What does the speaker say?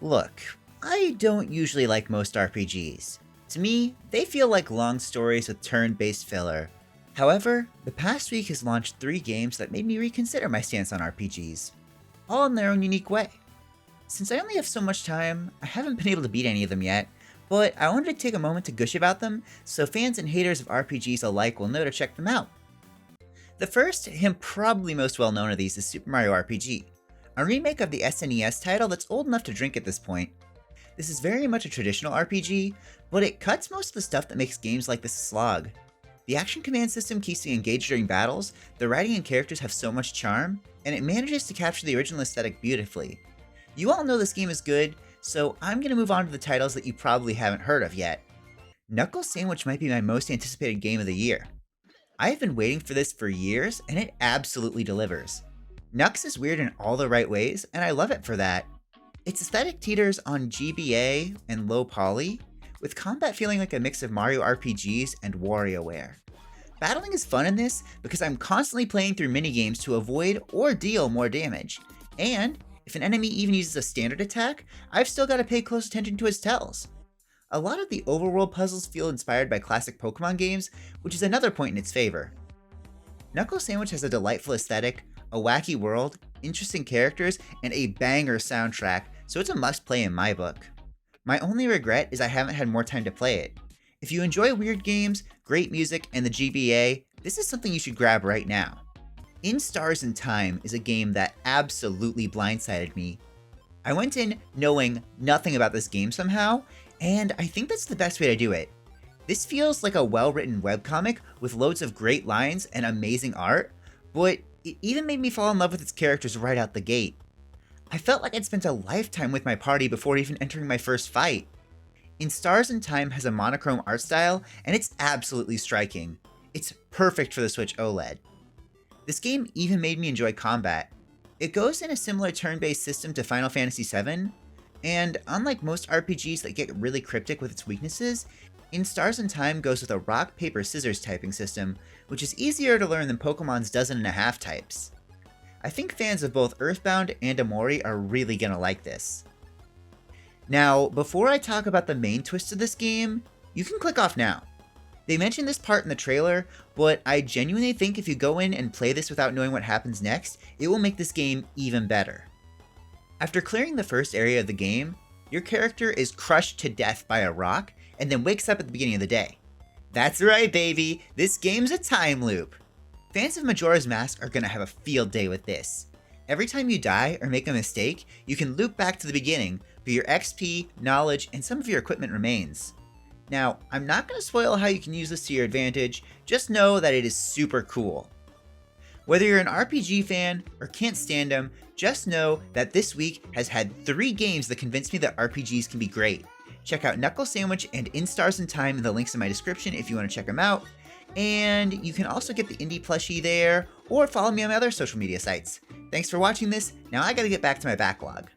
Look, I don't usually like most RPGs. To me, they feel like long stories with turn-based filler. However, the past week has launched 3 games that made me reconsider my stance on RPGs, all in their own unique way. Since I only have so much time, I haven't been able to beat any of them yet, but I wanted to take a moment to gush about them so fans and haters of RPGs alike will know to check them out. The first, and probably most well known of these, is Super Mario RPG, a remake of the SNES title that's old enough to drink at this point. This is very much a traditional RPG, but it cuts most of the stuff that makes games like this a slog. The action command system keeps me engaged during battles, the writing and characters have so much charm, and it manages to capture the original aesthetic beautifully. You all know this game is good, so I'm going to move on to the titles that you probably haven't heard of yet. Knuckle Sandwich might be my most anticipated game of the year. I have been waiting for this for years, and it absolutely delivers. Knux is weird in all the right ways, and I love it for that. Its aesthetic teeters on GBA and low poly, with combat feeling like a mix of Mario RPGs and WarioWare. Battling is fun in this because I'm constantly playing through minigames to avoid or deal more damage, and if an enemy even uses a standard attack, I've still got to pay close attention to his tells. A lot of the overworld puzzles feel inspired by classic Pokemon games, which is another point in its favor. Knuckle Sandwich has a delightful aesthetic, a wacky world, interesting characters, and a banger soundtrack, so it's a must-play in my book. My only regret is I haven't had more time to play it. If you enjoy weird games, great music, and the GBA, this is something you should grab right now. In Stars and Time is a game that absolutely blindsided me. I went in knowing nothing about this game somehow, and I think that's the best way to do it. This feels like a well-written webcomic with loads of great lines and amazing art, but it even made me fall in love with its characters right out the gate. I felt like I'd spent a lifetime with my party before even entering my first fight. In Stars and Time has a monochrome art style, and it's absolutely striking. It's perfect for the Switch OLED. This game even made me enjoy combat. It goes in a similar turn-based system to Final Fantasy VII, and unlike most RPGs that get really cryptic with its weaknesses, In Stars and Time goes with a rock, paper, scissors typing system, which is easier to learn than Pokemon's 12.5 types. I think fans of both Earthbound and Amori are really gonna like this. Now, before I talk about the main twist of this game, you can click off now. They mentioned this part in the trailer, but I genuinely think if you go in and play this without knowing what happens next, it will make this game even better. After clearing the first area of the game, your character is crushed to death by a rock and then wakes up at the beginning of the day. That's right, baby, this game's a time loop. Fans of Majora's Mask are gonna have a field day with this. Every time you die or make a mistake, you can loop back to the beginning, but your XP, knowledge, and some of your equipment remains. Now, I'm not going to spoil how you can use this to your advantage, just know that it is super cool. Whether you're an RPG fan or can't stand them, just know that this week has had 3 games that convinced me that RPGs can be great. Check out Knuckle Sandwich and In Stars and Time in the links in my description if you want to check them out. And you can also get the indie plushie there, or follow me on my other social media sites. Thanks for watching this, now I gotta get back to my backlog.